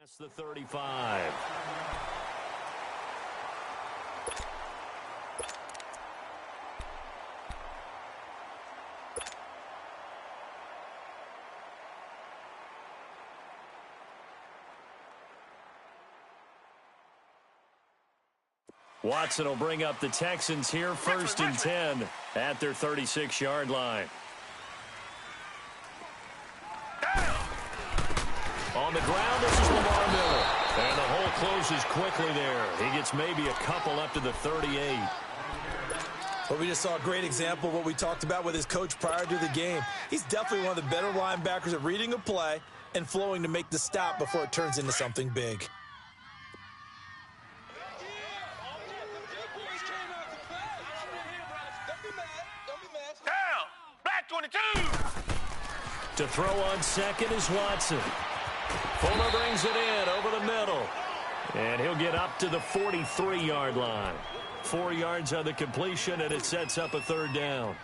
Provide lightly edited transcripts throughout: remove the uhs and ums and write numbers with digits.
That's the 35. Watson will bring up the Texans here, 1st and 10 at their 36-yard line. On the ground, this is Lamar Miller. And the hole closes quickly there. He gets maybe a couple up to the 38. Well, we just saw a great example of what we talked about with his coach prior to the game. He's definitely one of the better linebackers at reading a play and flowing to make the stop before it turns into something big. Down, black 22. To throw on second is Watson. Fuller brings it in over the middle. And he'll get up to the 43-yard line. 4 yards on the completion, and it sets up a 3rd down.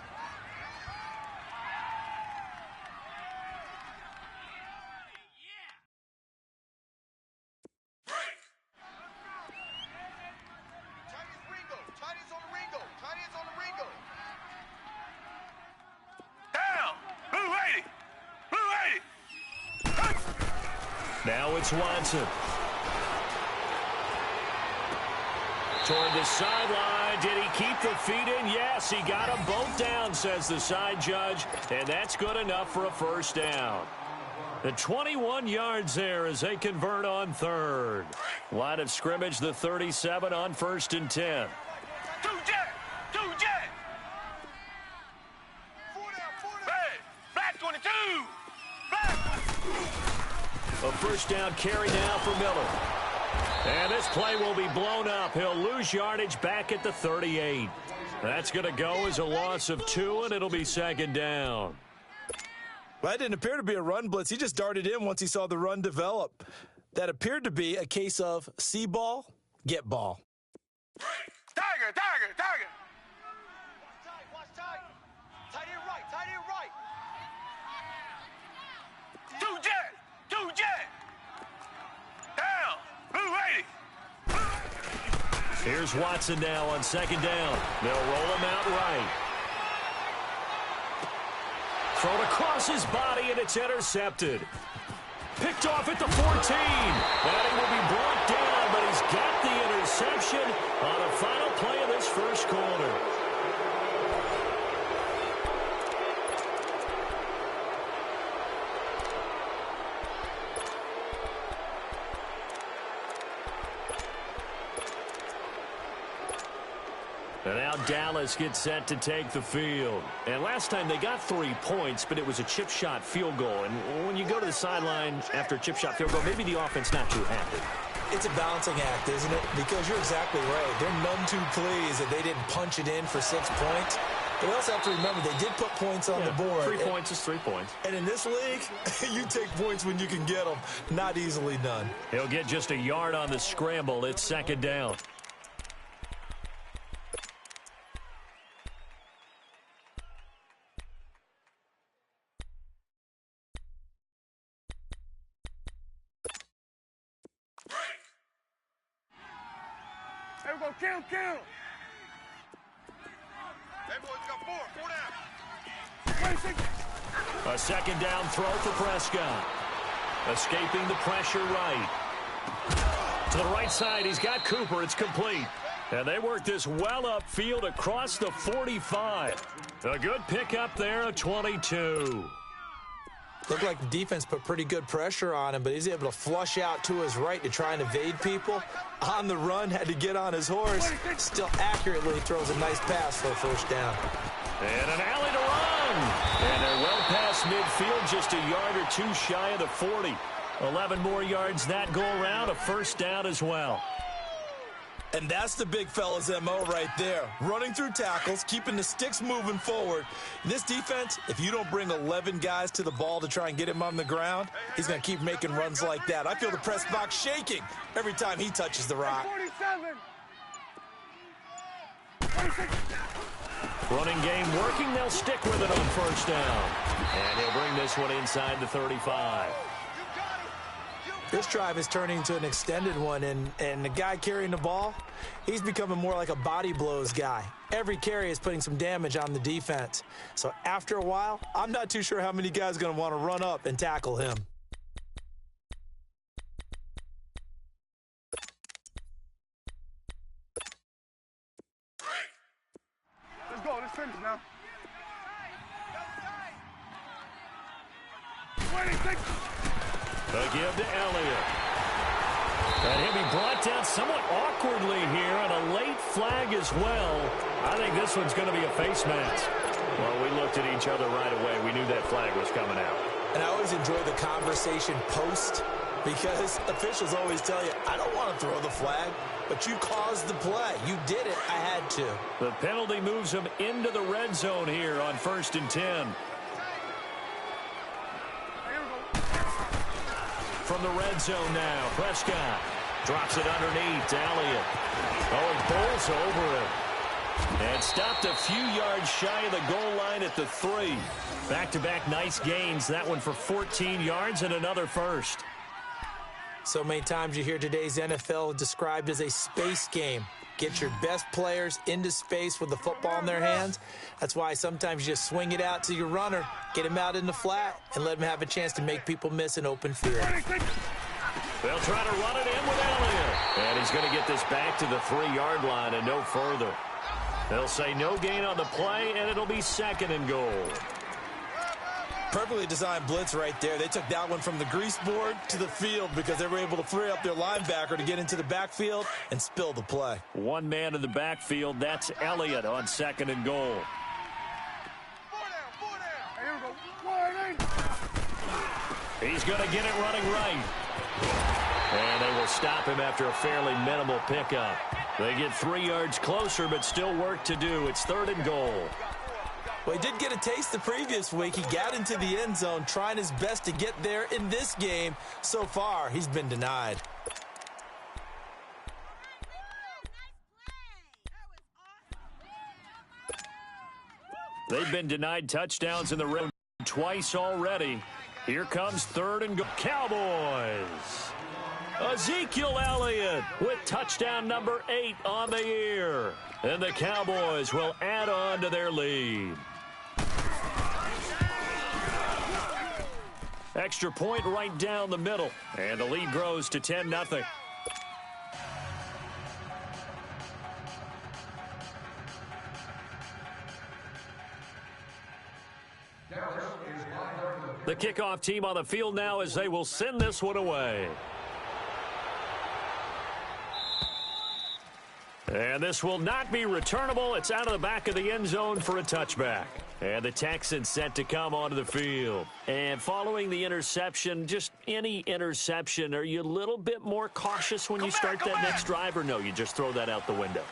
Now it's Watson. Toward the sideline. Did he keep the feet in? Yes, he got them both down, says the side judge. And that's good enough for a 1st down. The 21 yards there as they convert on 3rd. Line of scrimmage, the 37 on 1st and 10. Two jet. Hey, black 22. A 1st down carry now for Miller. And this play will be blown up. He'll lose yardage back at the 38. That's going to go as a loss of 2, and it'll be 2nd down. Well, that didn't appear to be a run blitz. He just darted in once he saw the run develop. That appeared to be a case of see ball, get ball. Tiger. Watch tight. Tight end right. Two jet. Down, blue 80. Here's Watson now on 2nd down. They'll roll him out right. Thrown across his body, and it's intercepted. Picked off at the 14. And he will be brought down, but he's got the interception on the final play of this 1st quarter. And now Dallas gets set to take the field. And last time they got 3 points, but it was a chip shot field goal. And when you go to the sideline after a chip shot field goal, maybe the offense not too happy. It's a balancing act, isn't it? Because you're exactly right. They're none too pleased that they didn't punch it in for 6 points. But we also have to remember they did put points on the board. 3 points is 3 points. And in this league, you take points when you can get them. Not easily done. He'll get just a yard on the scramble. It's 2nd down. There we go, count. That boy's got 4 down. A 2nd down throw for Prescott. Escaping the pressure right. To the right side, he's got Cooper. It's complete. And they work this well upfield across the 45. A good pickup there, a 22. Looked like the defense put pretty good pressure on him, but he's able to flush out to his right to try and evade people. On the run, had to get on his horse. Still accurately throws a nice pass for a 1st down. And an alley to run. And they're well past midfield, just a yard or 2 shy of the 40. 11 more yards that go around, a 1st down as well. And that's the big fella's MO right there. Running through tackles, keeping the sticks moving forward. This defense, if you don't bring 11 guys to the ball to try and get him on the ground, he's going to keep making runs like that. I feel the press box shaking every time he touches the rock. 47. Running game working. They'll stick with it on 1st down. And he'll bring this one inside the 35. This drive is turning into an extended one, and the guy carrying the ball, he's becoming more like a body blows guy. Every carry is putting some damage on the defense. So after a while, I'm not too sure how many guys are going to want to run up and tackle him. Let's go. Let's finish now. 26. The give to Elliott. And he'll be brought down somewhat awkwardly here, and a late flag as well. I think this one's going to be a face mask. Well, we looked at each other right away. We knew that flag was coming out. And I always enjoy the conversation post, because officials always tell you, I don't want to throw the flag, but you caused the play. You did it. I had to. The penalty moves him into the red zone here on 1st and 10. From the red zone now, Prescott drops it underneath to Elliott. Oh, it bowls over him. And stopped a few yards shy of the goal line at the 3. Back-to-back nice gains. That one for 14 yards and another first. So many times you hear today's NFL described as a space game. Get your best players into space with the football in their hands. That's why sometimes you just swing it out to your runner, get him out in the flat, and let him have a chance to make people miss an open field. They'll try to run it in with Elliott. And he's going to get this back to the 3-yard line and no further. They'll say no gain on the play, and it'll be 2nd and goal. Perfectly designed blitz right there. They took that one from the grease board to the field because they were able to free up their linebacker to get into the backfield and spill the play. One man in the backfield. That's Elliott on 2nd and goal. 4 down. Here we go. He's going to get it running right. And they will stop him after a fairly minimal pickup. They get 3 yards closer, but still work to do. It's 3rd and goal. Well, he did get a taste the previous week. He got into the end zone, trying his best to get there in this game. So far, he's been denied. They've been denied touchdowns in the red twice already. Here comes 3rd and goal. Cowboys. Ezekiel Elliott with touchdown number 8 on the year. And the Cowboys will add on to their lead. Extra point right down the middle. And the lead grows to 10-0. The kickoff team on the field now as they will send this one away. And this will not be returnable. It's out of the back of the end zone for a touchback. And the Texans set to come onto the field. And following the interception, just any interception, are you a little bit more cautious when you start that next drive, or no, you just throw that out the window?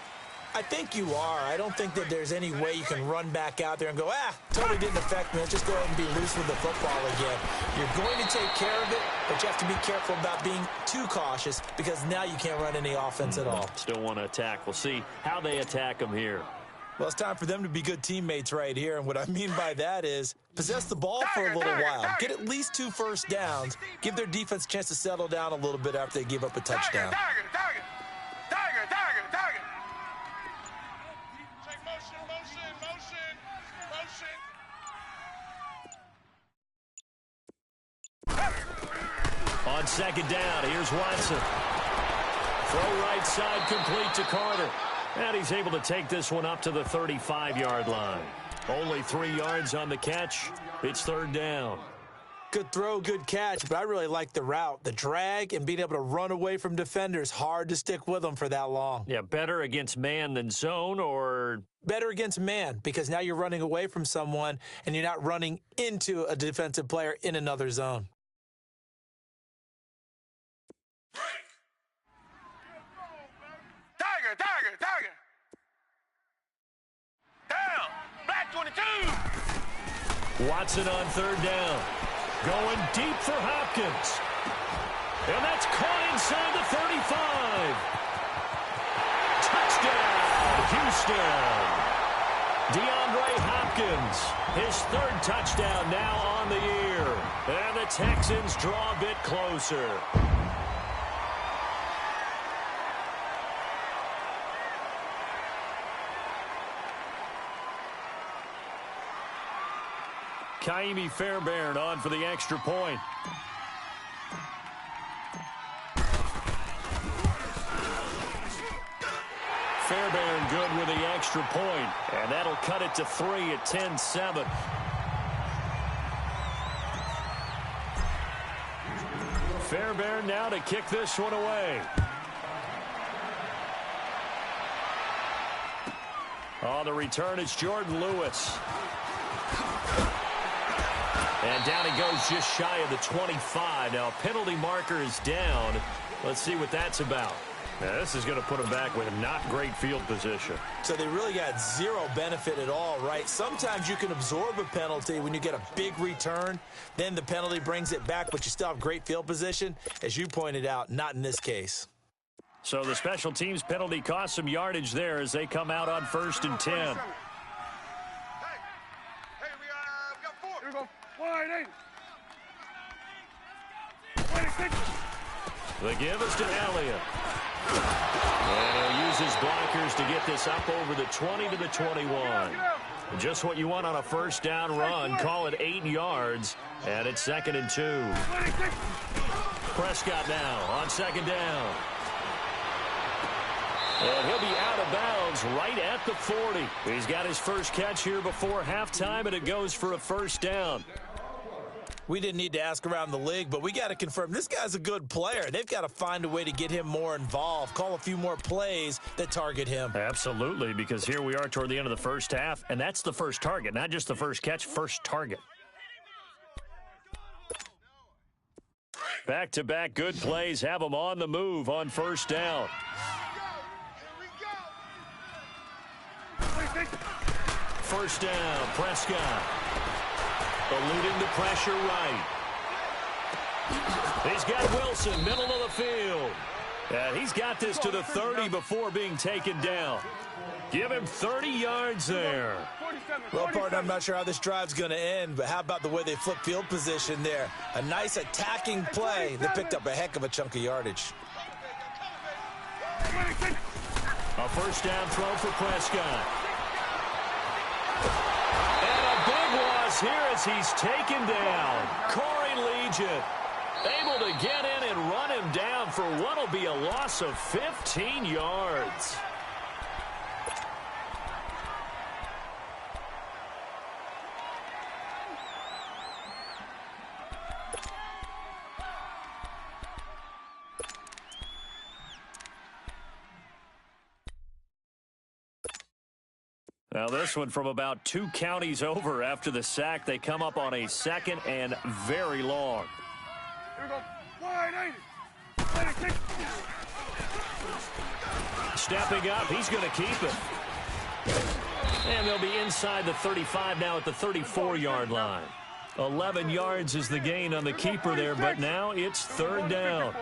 I think you are. I don't think that there's any way you can run back out there and go, totally didn't affect me. Let's just go ahead and be loose with the football again. You're going to take care of it, but you have to be careful about being too cautious because now you can't run any offense at all. Still want to attack. We'll see how they attack them here. Well, it's time for them to be good teammates right here, and what I mean by that is possess the ball for a little while. Get at least 2 first downs. Give their defense a chance to settle down a little bit after they give up a touchdown. Target. On 2nd down, here's Watson. Throw right side complete to Carter. And he's able to take this one up to the 35-yard line. Only 3 yards on the catch. It's 3rd down. Good throw, good catch, but I really like the route. The drag and being able to run away from defenders, hard to stick with them for that long. Yeah, better against man than zone, or? Better against man, because now you're running away from someone and you're not running into a defensive player in another zone. Tiger. Down. Black 22. Watson on 3rd down. Going deep for Hopkins. And that's caught inside the 35. Touchdown, Houston. DeAndre Hopkins, his 3rd touchdown now on the year. And the Texans draw a bit closer. Kaimi Fairbairn on for the extra point. Fairbairn good with the extra point, and that'll cut it to 3 at 10-7. Fairbairn now to kick this one away. On the return, it's Jordan Lewis. And down he goes just shy of the 25. Now, a penalty marker is down. Let's see what that's about. Now, this is going to put him back with not great field position. So they really got zero benefit at all, right? Sometimes you can absorb a penalty when you get a big return. Then the penalty brings it back, but you still have great field position. As you pointed out, not in this case. So the special teams penalty cost some yardage there as they come out on 1st and 10. Hey, we got 4. Here we go. 180. The give is to Elliott. And he'll use his blockers to get this up over the 20 to the 21. Just what you want on a first down run. Call it 8 yards. And it's 2nd and 2. Prescott now on 2nd down. And he'll be out of bounds right at the 40. He's got his first catch here before halftime, and it goes for a first down. We didn't need to ask around the league, but we got to confirm this guy's a good player. They've got to find a way to get him more involved, call a few more plays that target him. Absolutely, because here we are toward the end of the first half, and that's the first target, not just the first catch, first target. Back-to-back good plays have them on the move on first down. First down, Prescott. Eluding the pressure right. He's got Wilson, middle of the field. And he's got this to the 30 before being taken down. Give him 30 yards there. Well, partner, I'm not sure how this drive's going to end, but how about the way they flip field position there? A nice attacking play that picked up a heck of a chunk of yardage. A first down throw for Prescott. And a big loss here as he's taken down. Corey Legion able to get in and run him down for what will be a loss of 15 yards. Now this one from about 2 counties over after the sack. They come up on a 2nd and very long. Here we go. 180. Stepping up, he's going to keep it. And they'll be inside the 35 now at the 34-yard line. 11 yards is the gain on the keeper there, but now it's 3rd down.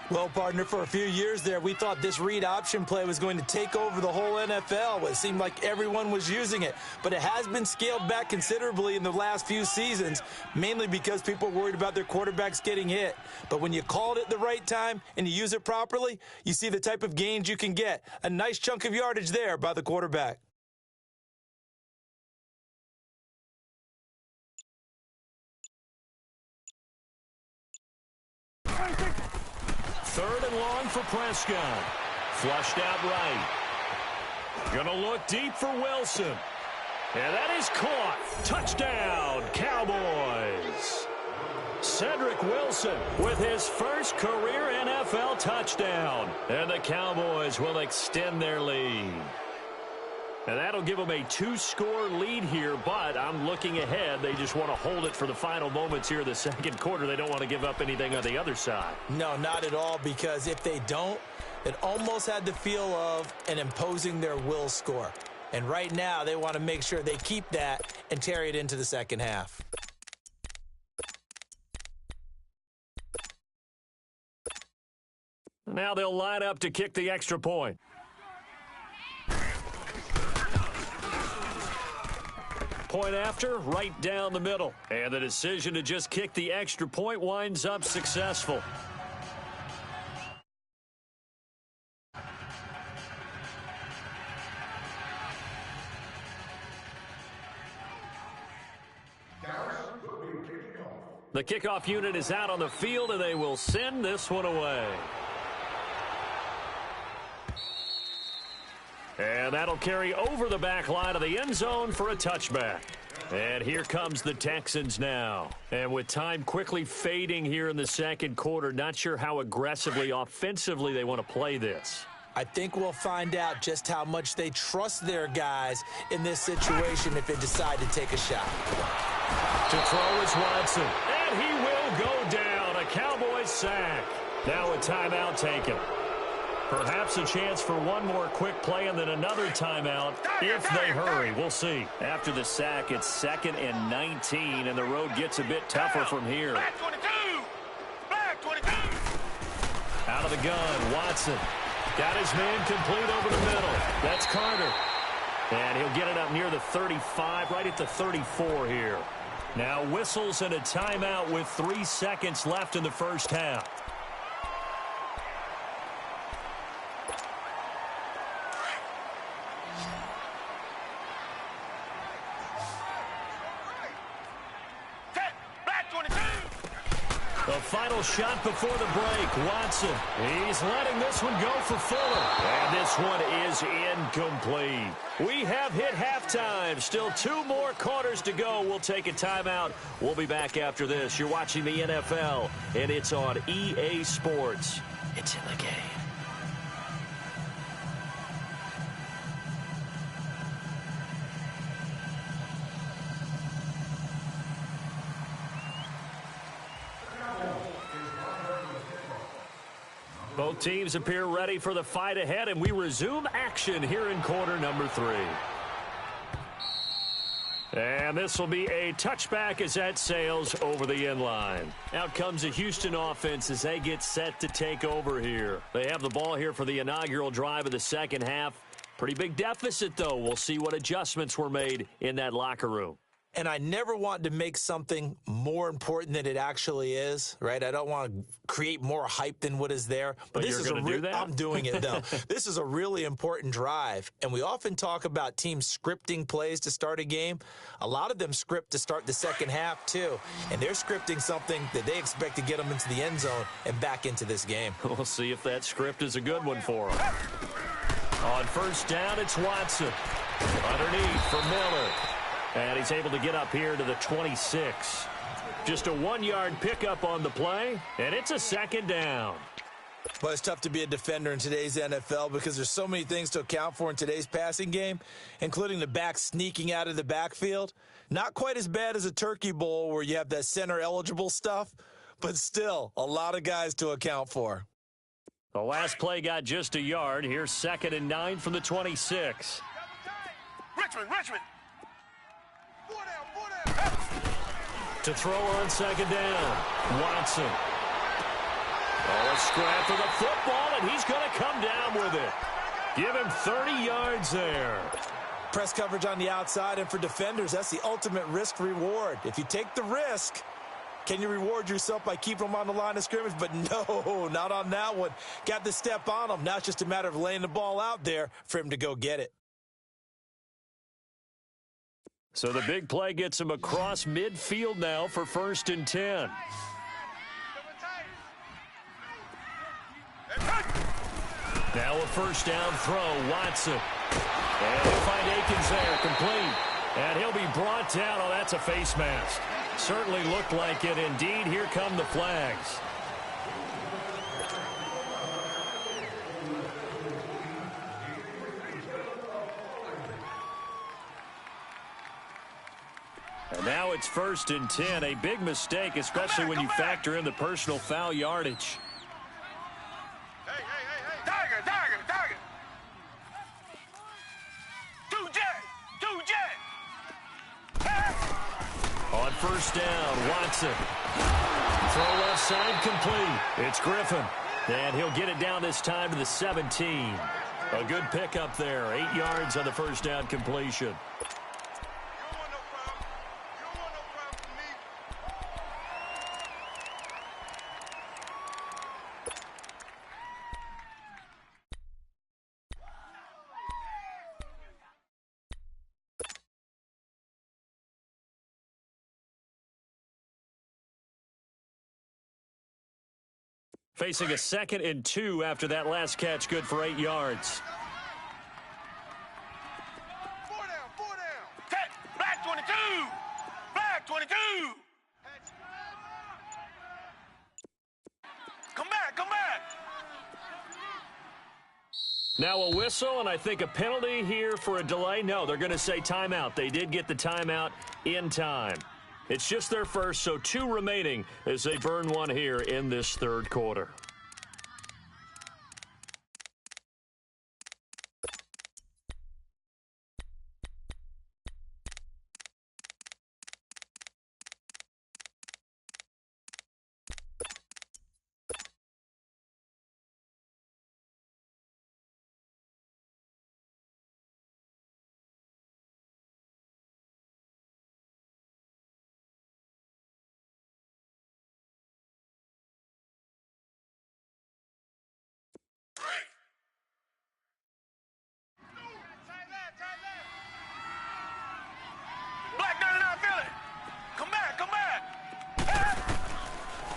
Well, partner, for a few years there, we thought this read option play was going to take over the whole NFL. It seemed like everyone was using it, but it has been scaled back considerably in the last few seasons, mainly because people are worried about their quarterbacks getting hit. But when you call it at the right time and you use it properly, you see the type of gains you can get. A nice chunk of yardage there by the quarterback. Third and long for Prescott. Flushed out right. Gonna look deep for Wilson. And that is caught. Touchdown, Cowboys. Cedric Wilson with his first career NFL touchdown. And the Cowboys will extend their lead. And that'll give them a 2-score lead here, but I'm looking ahead. They just want to hold it for the final moments here of the second quarter. They don't want to give up anything on the other side. No, not at all, because if they don't, it almost had the feel of an imposing their will score. And right now, they want to make sure they keep that and carry it into the second half. Now they'll line up to kick the extra point. Point after, right down the middle. And the decision to just kick the extra point winds up successful. The kickoff unit is out on the field, and they will send this one away. And that'll carry over the back line of the end zone for a touchback. And here comes the Texans now. And with time quickly fading here in the second quarter, not sure how aggressively, offensively they want to play this. I think we'll find out just how much they trust their guys in this situation if they decide to take a shot. To throw is Watson. And he will go down. A Cowboys sack. Now a timeout taken. Perhaps a chance for one more quick play and then another timeout if they hurry. We'll see. After the sack, it's 2nd and 19, and the road gets a bit tougher from here. Black 22! Black 22! Out of the gun, Watson. Got his man complete over the middle. That's Carter. And he'll get it up near the 35, right at the 34 here. Now whistles and a timeout with 3 seconds left in the first half. The final shot before the break, Watson. He's letting this one go for Fuller. And this one is incomplete. We have hit halftime. Still 2 more quarters to go. We'll take a timeout. We'll be back after this. You're watching the NFL, and it's on EA Sports. It's in the game. Both teams appear ready for the fight ahead, and we resume action here in quarter number 3. And this will be a touchback as that sails over the end line. Out comes the Houston offense as they get set to take over here. They have the ball here for the inaugural drive of the second half. Pretty big deficit, though. We'll see what adjustments were made in that locker room. And I never want to make something more important than it actually is, right? I don't want to create more hype than what is there. But this is do that? I'm doing it, though. This is a really important drive. And we often talk about teams scripting plays to start a game. A lot of them script to start the second half, too. And they're scripting something that they expect to get them into the end zone and back into this game. We'll see if that script is a good one for them. On first down, it's Watson. Underneath for Miller. And he's able to get up here to the 26. Just a 1-yard pickup on the play, and it's a second down. But it's tough to be a defender in today's NFL because there's so many things to account for in today's passing game, including the back sneaking out of the backfield. Not quite as bad as a turkey bowl where you have that center-eligible stuff, but still a lot of guys to account for. The last play got just a yard. Here's 2nd and 9 from the 26. Richmond! To throw on second down, Watson. Oh, a scrap for the football, and he's going to come down with it. Give him 30 yards there. Press coverage on the outside, and for defenders, that's the ultimate risk-reward. If you take the risk, can you reward yourself by keeping them on the line of scrimmage? But no, not on that one. Got the step on him. Now it's just a matter of laying the ball out there for him to go get it. So the big play gets him across midfield now for 1st and 10. Now a first down throw, Watson. And they find Akins there, complete. And he'll be brought down. Oh, that's a face mask. Certainly looked like it. Indeed, here come the flags. And now it's 1st and 10. A big mistake, especially when you factor in the personal foul yardage. Hey! Tiger! 2 jet! On first down, Watson. Throw left side complete. It's Griffin. And he'll get it down this time to the 17. A good pickup there. 8 yards on the first down completion. Facing a 2nd and 2 after that last catch, good for 8 yards. 4 down, 4 down. Set, black 22. Black 22. Come back, come back. Now a whistle, and I think a penalty here for a delay. No, they're going to say timeout. They did get the timeout in time. It's just their first, so 2 remaining as they burn one here in this 3rd quarter.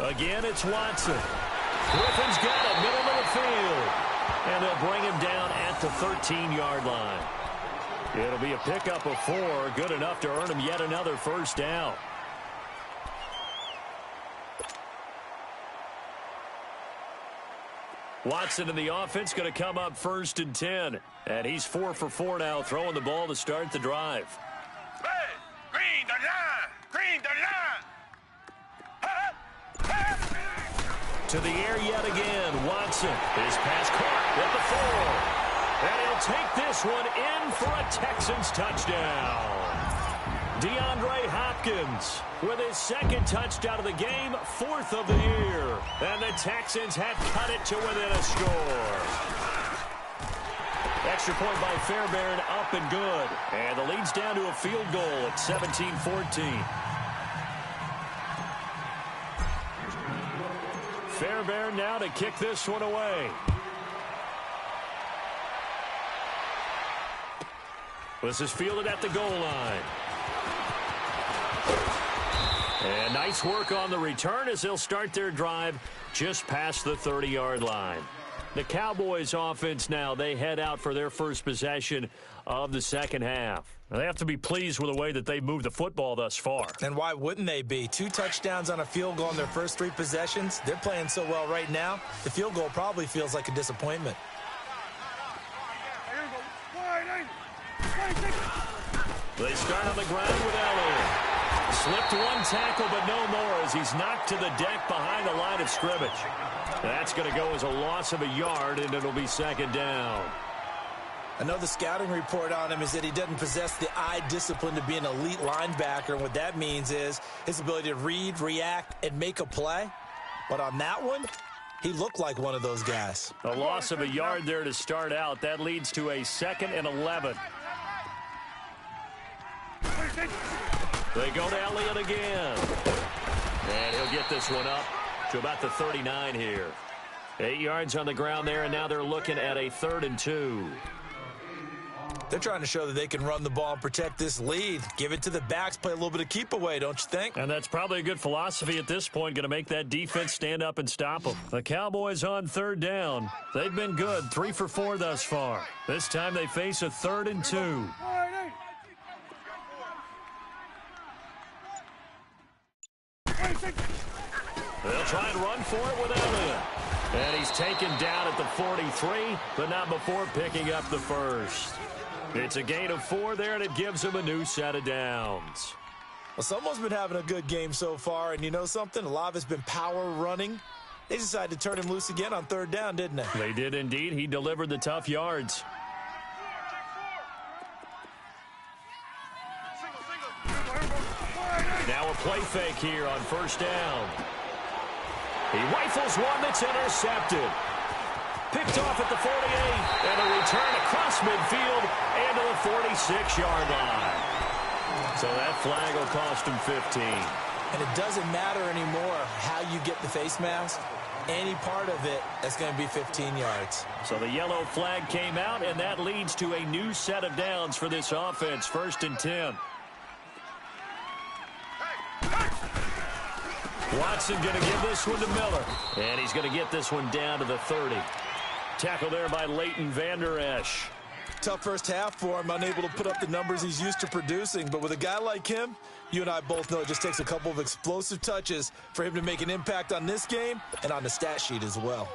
Again, it's Watson. Griffin's got it, middle of the field. And they'll bring him down at the 13-yard line. It'll be a pickup of 4, good enough to earn him yet another first down. Watson in the offense going to come up 1st and 10. And he's 4 for 4 now, throwing the ball to start the drive. Red, green, 39. Green, 39. To the air yet again. Watson. His pass caught at the 4. And he'll take this one in for a Texans touchdown. DeAndre Hopkins with his 2nd touchdown of the game, 4th of the year. And the Texans have cut it to within a score. Extra point by Fairbairn, up and good. And the lead's down to a field goal at 17-14. Fairbairn now to kick this one away. This is fielded at the goal line. And nice work on the return as they'll start their drive just past the 30-yard line. The Cowboys offense now, they head out for their first possession of the 2nd half. They have to be pleased with the way that they've moved the football thus far. And why wouldn't they be? 2 touchdowns on a field goal in their first 3 possessions. They're playing so well right now, the field goal probably feels like a disappointment. They start on the ground with Elliott. Slipped 1 tackle, but no more as he's knocked to the deck behind the line of scrimmage. That's going to go as a loss of a yard, and it'll be 2nd down. I know the scouting report on him is that he doesn't possess the eye discipline to be an elite linebacker. And what that means is his ability to read, react, and make a play. But on that one, he looked like one of those guys. A loss of a yard there to start out. That leads to a 2nd and 11. They go to Elliott again. And he'll get this one up to about the 39 here. 8 yards on the ground there, and now they're looking at a 3rd and 2. They're trying to show that they can run the ball and protect this lead. Give it to the backs, play a little bit of keep away, don't you think? And that's probably a good philosophy at this point, going to make that defense stand up and stop them. The Cowboys on 3rd down. They've been good, 3 for 4 thus far. This time they face a 3rd and 2. They'll try and run for it with Elliott. And he's taken down at the 43, but not before picking up the first. It's a gain of 4 there, and it gives him a new set of downs. Well, someone's been having a good game so far, and you know something? A lot of it's been power running. They decided to turn him loose again on 3rd down, didn't they? They did indeed. He delivered the tough yards. Now a play fake here on 1st down. He rifles one that's intercepted. Picked off at the 48, and a return across midfield and to the 46-yard line. So that flag will cost him 15. And it doesn't matter anymore how you get the face mask. Any part of it, that's going to be 15 yards. So the yellow flag came out, and that leads to a new set of downs for this offense, 1st and 10. Watson going to give this one to Miller. And he's going to get this one down to the 30. Tackle there by Leighton Vander Esch. Tough first half for him, unable to put up the numbers he's used to producing. But with a guy like him, you and I both know it just takes a couple of explosive touches for him to make an impact on this game and on the stat sheet as well.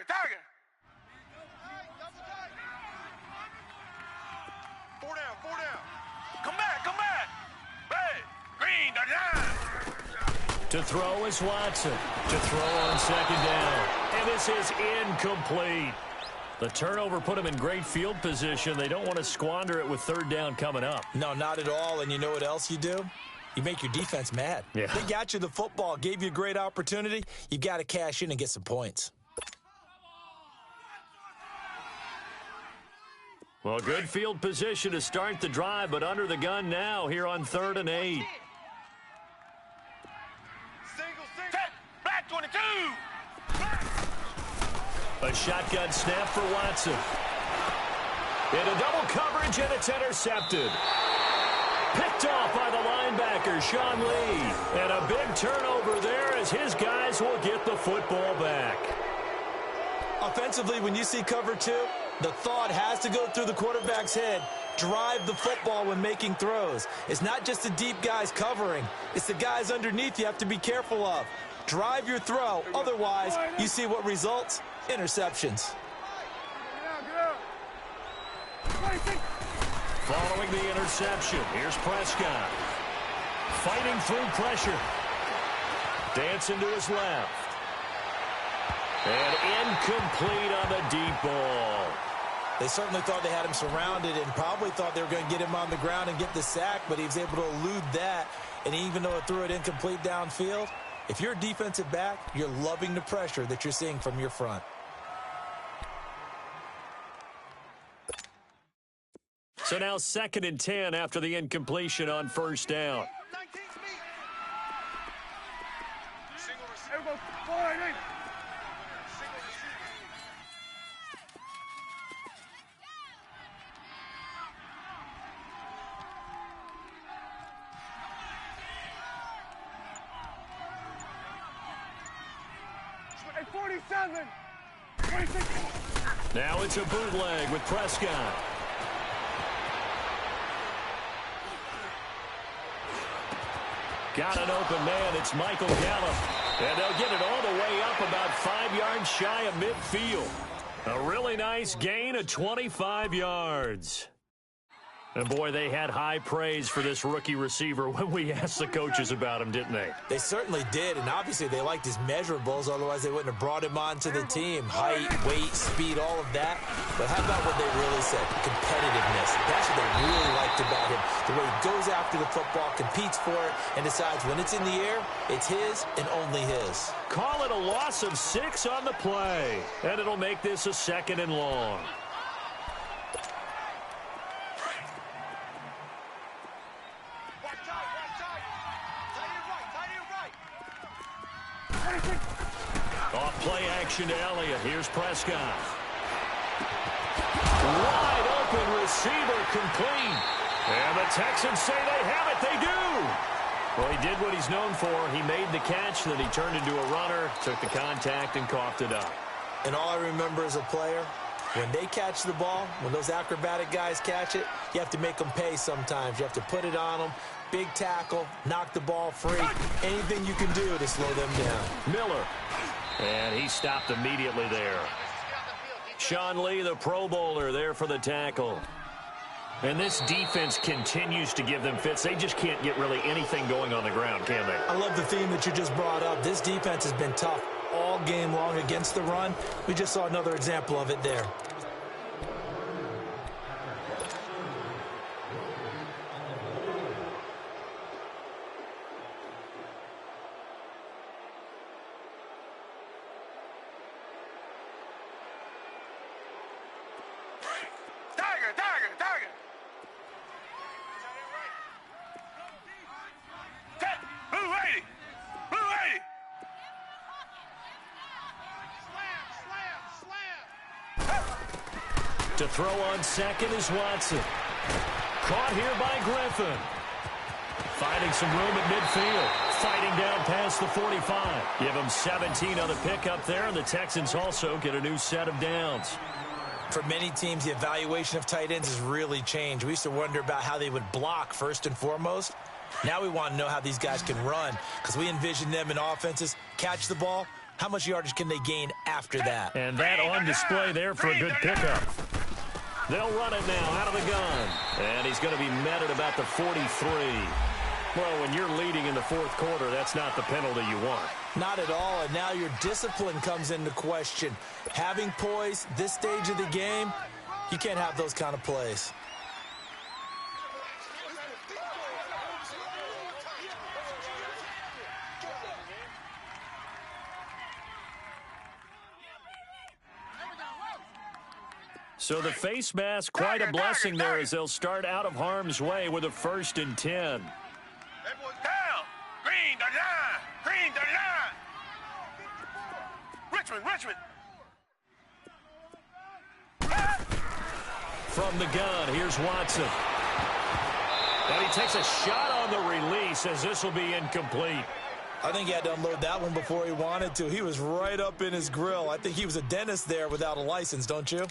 Tiger. 4 down. Come back. Hey, green, down. To throw is Watson. To throw on second down. And this is incomplete. The turnover put him in great field position. They don't want to squander it with third down coming up. No, not at all. And you know what else you do? You make your defense mad. Yeah. They got you the football, gave you a great opportunity. You've got to cash in and get some points. Well, good field position to start the drive, but under the gun now here on 3rd and 8. Set, black 22. A shotgun snap for Watson. Into double coverage, and it's intercepted. Picked off by the linebacker, Sean Lee. And a big turnover there as his guys will get the football back. Offensively, when you see cover 2, the thought has to go through the quarterback's head. Drive the football when making throws. It's not just the deep guys covering. It's the guys underneath you have to be careful of. Drive your throw. Otherwise, you see what results? Interceptions. Following the interception, here's Prescott. Fighting through pressure. Dancing to his left. And incomplete on the deep ball. They certainly thought they had him surrounded and probably thought they were going to get him on the ground and get the sack, but he was able to elude that. And even though it threw it incomplete downfield, if you're a defensive back, you're loving the pressure that you're seeing from your front. So now 2nd and 10 after the incompletion on first down. Now it's a bootleg with Prescott. Got an open man. It's Michael Gallup. And they'll get it all the way up about 5 yards shy of midfield. A really nice gain of 25 yards. And, boy, they had high praise for this rookie receiver when we asked the coaches about him, didn't they? They certainly did, and obviously they liked his measurables. Otherwise, they wouldn't have brought him onto the team. Height, weight, speed, all of that. But how about what they really said? Competitiveness. That's what they really liked about him. The way he goes after the football, competes for it, and decides when it's in the air, it's his and only his. Call it a loss of 6 on the play, and it'll make this a 2nd and long. Off play action to Elliott. Here's Prescott. Wide open receiver complete. And the Texans say they have it. They do. Well, he did what he's known for. He made the catch, then he turned into a runner, took the contact, and coughed it up. And all I remember as a player, when they catch the ball, when those acrobatic guys catch it, you have to make them pay sometimes. You have to put it on them. Big tackle, knock the ball free. Anything you can do to slow them down. Miller. And he stopped immediately there. Sean Lee, the Pro Bowler, there for the tackle. And this defense continues to give them fits. They just can't get really anything going on the ground, can they? I love the theme that you just brought up. This defense has been tough all game long against the run. We just saw another example of it there. Tiger. To throw on second is Watson. Caught here by Griffin. Finding some room at midfield. Fighting down past the 45. Give them 17 on the pickup there, and the Texans also get a new set of downs. For many teams, the evaluation of tight ends has really changed. We used to wonder about how they would block first and foremost. Now we want to know how these guys can run, because we envision them in offenses. Catch the ball. How much yardage can they gain after that? And that on display there for a good pickup. They'll run it now out of the gun. And he's going to be met at about the 43. Well, when you're leading in the fourth quarter, that's not the penalty you want. Not at all, and now your discipline comes into question. Having poise this stage of the game, you can't have those kind of plays. So the face mask, quite a blessing there as they'll start out of harm's way with a 1st and 10. That boy's down. Green, the line. Green, the line. Richmond. From the gun, here's Watson. And he takes a shot on the release as this will be incomplete. I think he had to unload that one before he wanted to. He was right up in his grill. I think he was a dentist there without a license, don't you?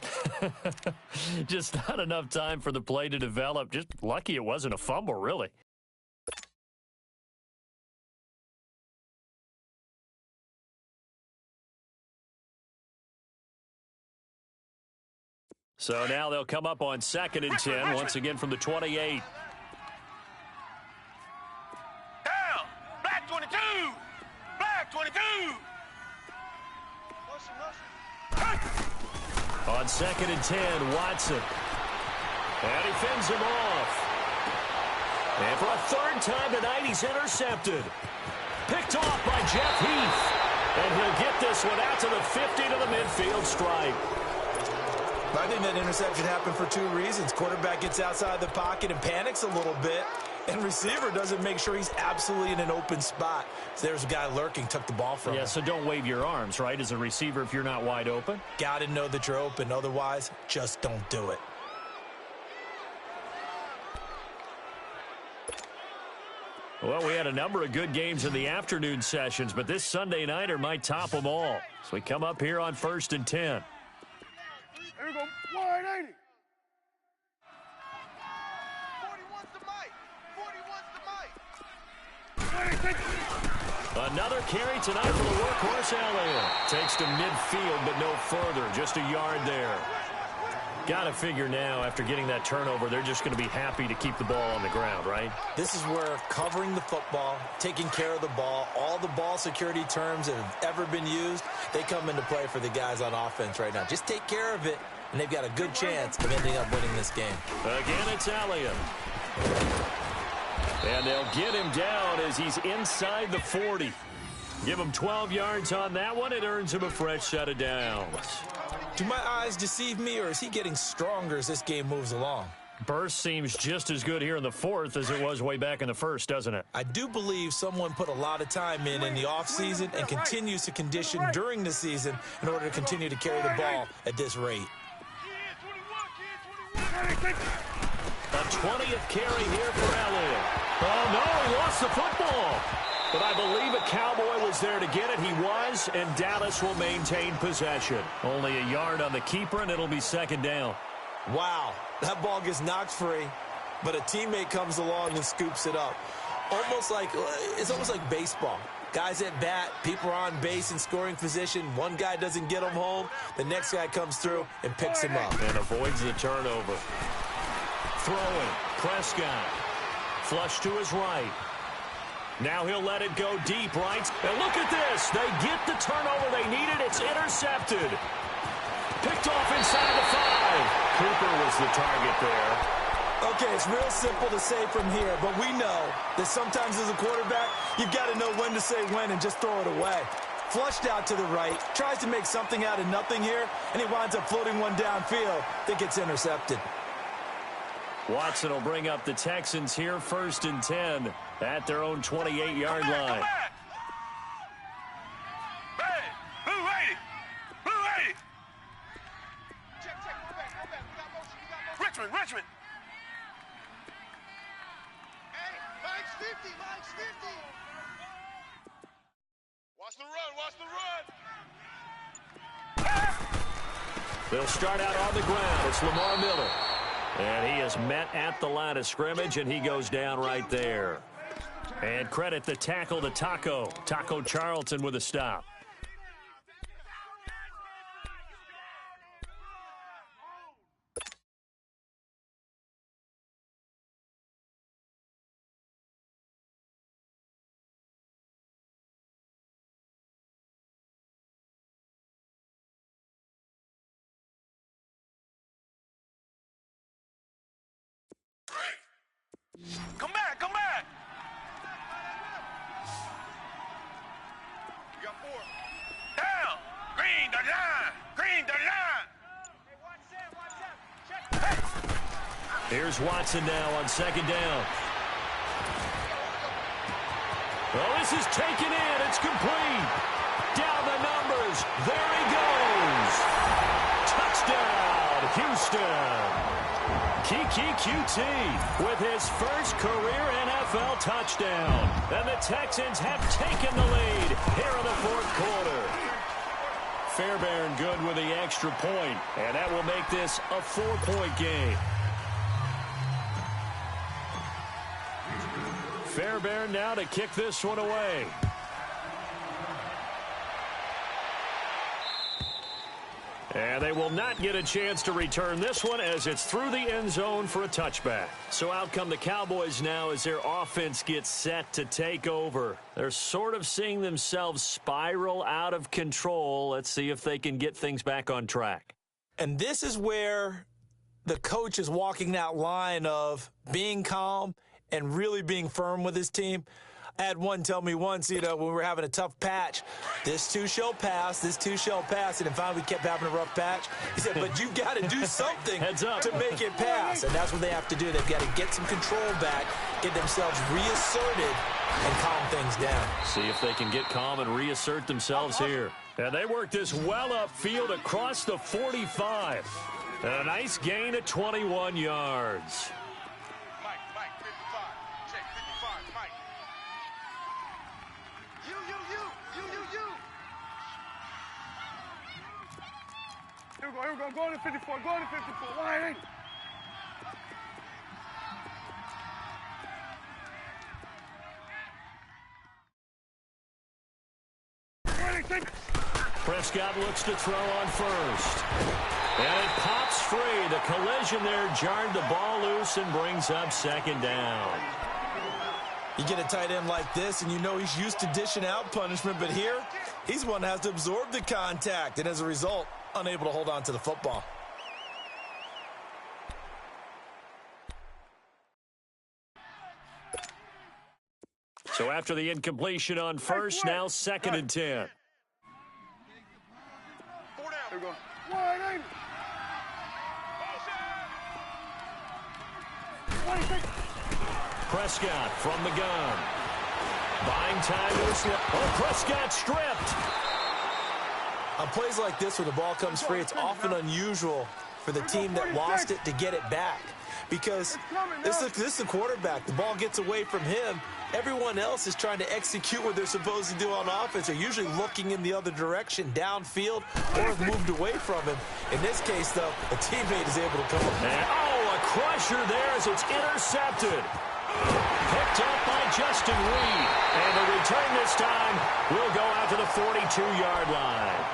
Just not enough time for the play to develop. Just lucky it wasn't a fumble, really. So now they'll come up on 2nd and 10, once again from the 28. Down. Black 22. Black 22. On 2nd and 10, Watson. And he fends him off. And for a 3rd time tonight, he's intercepted. Picked off by Jeff Heath. And he'll get this one out to the 50 to the midfield stripe. I think that interception happened for 2 reasons. Quarterback gets outside the pocket and panics a little bit, and receiver doesn't make sure he's absolutely in an open spot. So there's a guy lurking, took the ball from him. Yeah, so don't wave your arms, right, as a receiver if you're not wide open. Got to know that you're open. Otherwise, just don't do it. Well, we had a number of good games in the afternoon sessions, but this Sunday nighter might top them all. So we come up here on 1st and 10. Here we go. 180. 41's the mic. 41's the mic. Another carry tonight for the workhorse Elliott. Takes to midfield, but no further. Just a yard there. Got to figure now, after getting that turnover, they're just going to be happy to keep the ball on the ground, right? This is where covering the football, taking care of the ball, all the ball security terms that have ever been used, they come into play for the guys on offense right now. Just take care of it, and they've got a good chance of ending up winning this game. Again, it's Elliott. And they'll get him down as he's inside the 40. Give him 12 yards on that one. It earns him a fresh set of downs. Do my eyes deceive me, or is he getting stronger as this game moves along? Burst seems just as good here in the 4th as it was way back in the 1st, doesn't it? I do believe someone put a lot of time in the offseason and continues to condition during the season in order to continue to carry the ball at this rate. A 20th carry here for Elliott. Oh, no, he lost the football. But I believe a Cowboy was there to get it. He was, and Dallas will maintain possession. Only a yard on the keeper, and it'll be 2nd down. Wow, that ball gets knocked free, but a teammate comes along and scoops it up. It's almost like baseball. Guys at bat, people are on base in scoring position. One guy doesn't get him home. The next guy comes through and picks him up. And avoids the turnover. Throwing, Prescott. Flush to his right. Now he'll let it go deep, right? And look at this. They get the turnover they needed. It's intercepted. Picked off inside the 5. Cooper was the target there. Okay, it's real simple to say from here, but we know that sometimes as a quarterback, you've got to know when to say when and just throw it away. Flushed out to the right, tries to make something out of nothing here, and he winds up floating one downfield that gets intercepted. Watson will bring up the Texans here 1st and 10 at their own 28-yard line. Blue 80. Blue 80. Check. Go back. Richmond. Hey, Mike's 50, Mike's 50. Watch the run, watch the run. They'll start out on the ground. It's Lamar Miller. And he is met at the line of scrimmage, and he goes down right there. And credit the tackle to Taco Charlton with a stop. Come back, come back. You got 4. Down. Green the line. Green the line. Hey, watch out. Check. Here's Watson now on second down. Oh, this is taken in. It's complete. Down the numbers. There he goes. Touchdown, Houston. Kiki QT with his first career NFL touchdown. And the Texans have taken the lead here in the fourth quarter. Fairbairn good with the extra point, and that will make this a 4-point game. Fairbairn now to kick this one away. And they will not get a chance to return this one as it's through the end zone for a touchback. So out come the Cowboys now as their offense gets set to take over. They're sort of seeing themselves spiral out of control. Let's see if they can get things back on track. And this is where the coach is walking that line of being calm and really being firm with his team. I had one tell me once, when we were having a tough patch, this too shall pass, this too shall pass. And finally we kept having a rough patch. He said, but you got to do something to make it pass. And that's what they have to do. They've got to get some control back, get themselves reasserted, and calm things down. See if they can get calm and reassert themselves here. And they work this well upfield across the 45. And a nice gain of 21 yards. Mike, 55. Check 55, Mike. You. Here we go. Go to 54. Wide in. Prescott looks to throw on first. And it pops free. The collision there jarred the ball loose and brings up second down. You get a tight end like this, and you know he's used to dishing out punishment, but here, he's one that has to absorb the contact, and as a result, unable to hold on to the football. So after the incompletion on first, now 2nd and 10. 4 down. Here we go. Wide in. Prescott from the gun. Buying time to the slip. Oh, Prescott stripped. On plays like this where the ball comes free, it's often unusual for the team that lost it to get it back. Because this is the quarterback. The ball gets away from him. Everyone else is trying to execute what they're supposed to do on offense. They're usually looking in the other direction, downfield, or have moved away from him. In this case, though, a teammate is able to come up. A crusher there as it's intercepted. Picked up by Justin Reed. And the return this time will go out to the 42-yard line.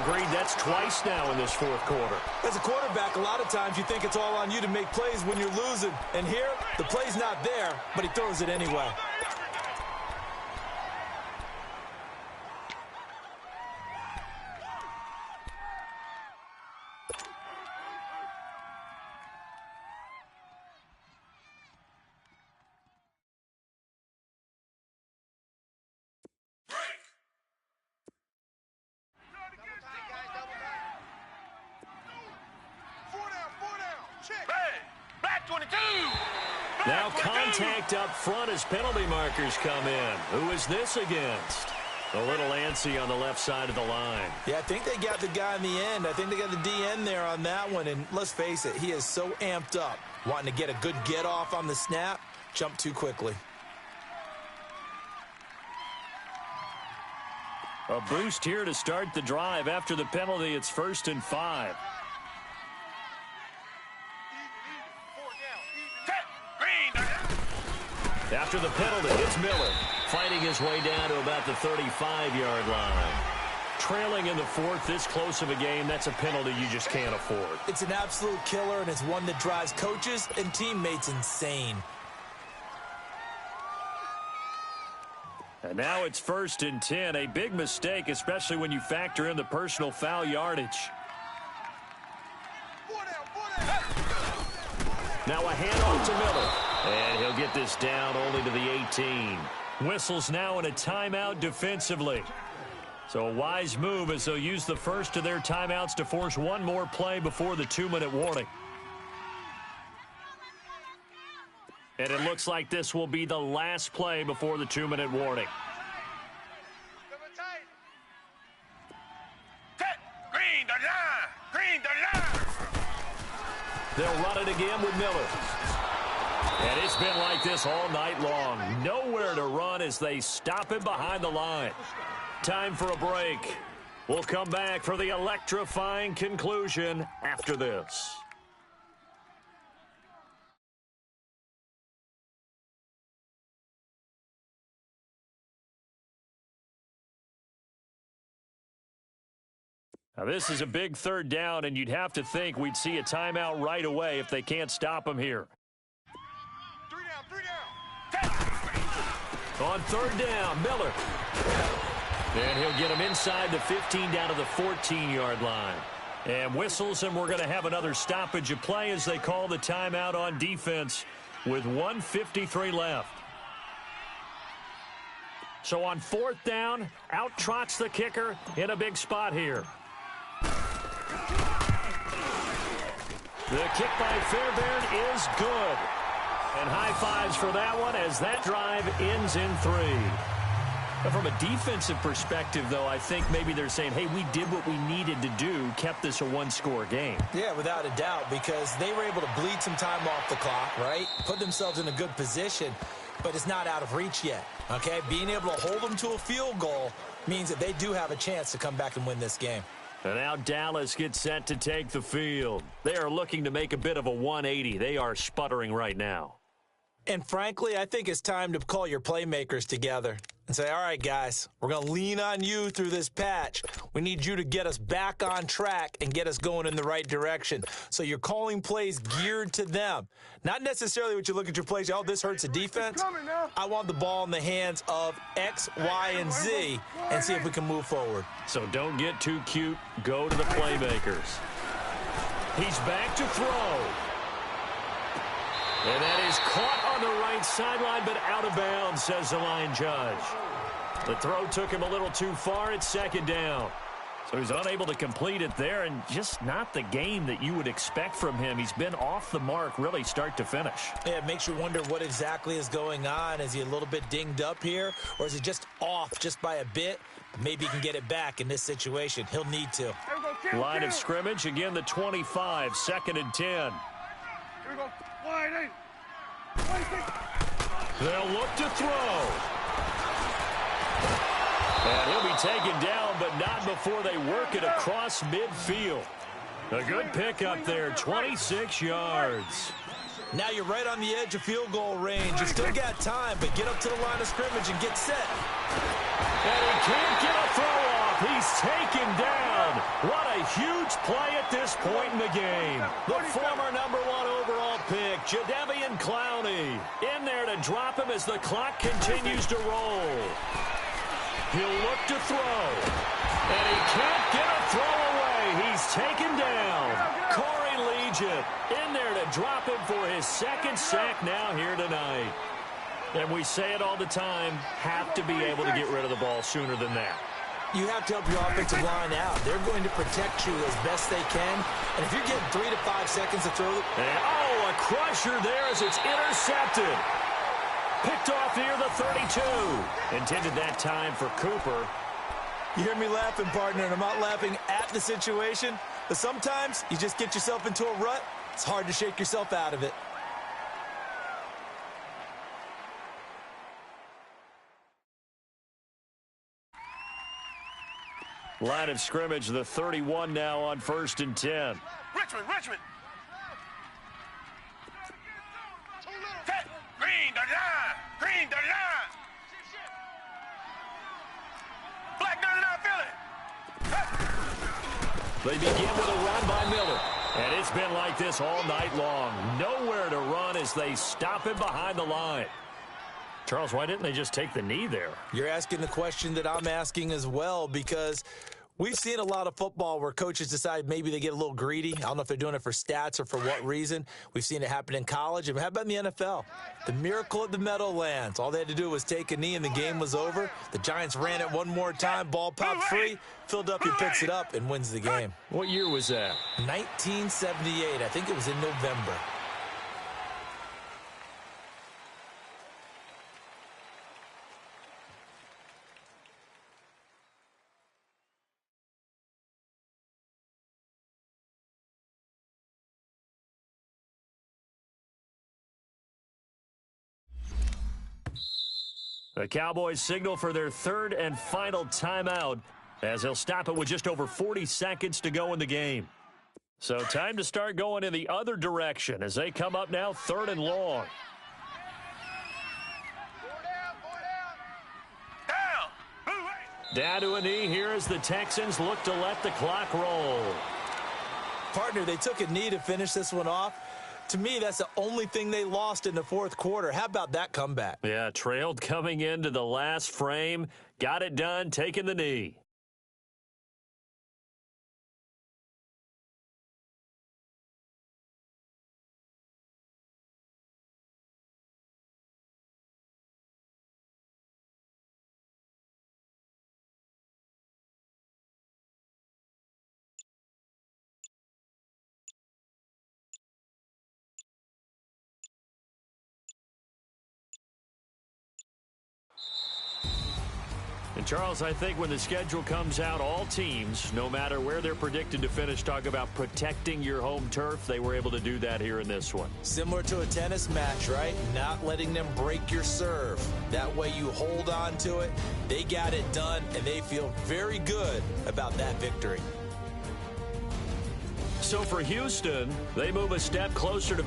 Agreed, that's twice now in this fourth quarter. As a quarterback, a lot of times you think it's all on you to make plays when you're losing. And here, the play's not there, but he throws it anyway. Now contact up front as penalty markers come in. Who is this against? A little antsy on the left side of the line. Yeah, I think they got the guy in the end. I think they got the DN there on that one. And let's face it, he is so amped up, wanting to get a good get-off on the snap, jump too quickly. A boost here to start the drive. After the penalty, it's 1st and 5. After the penalty, it's Miller fighting his way down to about the 35-yard line. Trailing in the 4th, this close of a game, that's a penalty you just can't afford. It's an absolute killer, and it's one that drives coaches and teammates insane. And now it's 1st and 10. A big mistake, especially when you factor in the personal foul yardage. Now a handoff to Miller. And he'll get this down only to the 18. Whistles now in a timeout defensively. So a wise move as they'll use the first of their timeouts to force one more play before the 2-minute warning. And it looks like this will be the last play before the 2-minute warning. Green the line! Green the line! They'll run it again with Miller. And it's been like this all night long. Nowhere to run as they stop him behind the line. Time for a break. We'll come back for the electrifying conclusion after this. Now, this is a big 3rd down, and you'd have to think we'd see a timeout right away if they can't stop him here. 3 down. On 3rd down, Miller. And he'll get him inside the 15 down to the 14-yard line. And whistles, and we're going to have another stoppage of play as they call the timeout on defense with 1:53 left. So on 4th down, out trots the kicker in a big spot here. The kick by Fairbairn is good. And high fives for that one as that drive ends in 3. But from a defensive perspective, though, I think maybe they're saying, hey, we did what we needed to do, kept this a 1-score game. Yeah, without a doubt, because they were able to bleed some time off the clock, right? Put themselves in a good position, but it's not out of reach yet, okay? Being able to hold them to a field goal means that they do have a chance to come back and win this game. And now Dallas gets set to take the field. They are looking to make a bit of a 180. They are sputtering right now. And frankly, I think it's time to call your playmakers together and say, all right, guys, we're going to lean on you through this patch. We need you to get us back on track and get us going in the right direction. So you're calling plays geared to them. Not necessarily what you look at your plays, oh, this hurts the defense. I want the ball in the hands of X, Y, and Z and see if we can move forward. So don't get too cute. Go to the playmakers. He's back to throw. And that is caught on the right sideline, but out of bounds, says the line judge. The throw took him a little too far. It's 2nd down. So he's unable to complete it there, and just not the game that you would expect from him. He's been off the mark, really, start to finish. Yeah, it makes you wonder what exactly is going on. Is he a little bit dinged up here, or is he just off just by a bit? Maybe he can get it back in this situation. He'll need to. Line of scrimmage, again, the 25, 2nd and 10. Here we go. Wide eight. They'll look to throw. And he'll be taken down, but not before they work it across midfield. A good pickup there, 26 yards. Now you're right on the edge of field goal range. You still got time, but get up to the line of scrimmage and get set. And he can't get a throw off. He's taken down. What a huge play at this point in the game. The former #1 overall pick, Jadeveon Clowney, in there to drop him as the clock continues to roll. He'll look to throw. And he can't get a throw away. He's taken down. Corey Legent in there to drop him for his 2nd sack now here tonight. And we say it all the time, have to be able to get rid of the ball sooner than that. You have to help your offensive line out. They're going to protect you as best they can. And if you're getting 3 to 5 seconds to throw... And, oh, a crusher there as it's intercepted. Picked off near the 32. Intended that time for Cooper. You hear me laughing, partner, and I'm not laughing at the situation, but sometimes you just get yourself into a rut. It's hard to shake yourself out of it. Line of scrimmage, the 31 now on 1st and 10. Richmond. Green the line. Black down Philly. They begin with a run by Miller. And it's been like this all night long. Nowhere to run as they stop him behind the line. Charles, why didn't they just take the knee there? You're asking the question that I'm asking as well, because we've seen a lot of football where coaches decide maybe they get a little greedy. I don't know if they're doing it for stats or for what reason. We've seen it happen in college. And how about in the NFL? The miracle at the Meadowlands. All they had to do was take a knee and the game was over. The Giants ran it one more time. Ball popped free. Philadelphia picks it up and wins the game. What year was that? 1978. I think it was in November. The Cowboys signal for their third and final timeout as they'll stop it with just over 40 seconds to go in the game. So time to start going in the other direction as they come up now 3rd and long. Down to a knee here as the Texans look to let the clock roll. Partner, they took a knee to finish this one off. To me, that's the only thing they lost in the 4th quarter. How about that comeback? Yeah, trailed coming into the last frame. Got it done, taking the knee. And, Charles, I think when the schedule comes out, all teams, no matter where they're predicted to finish, talk about protecting your home turf. They were able to do that here in this one. Similar to a tennis match, right? Not letting them break your serve. That way you hold on to it. They got it done, and they feel very good about that victory. So for Houston, they move a step closer to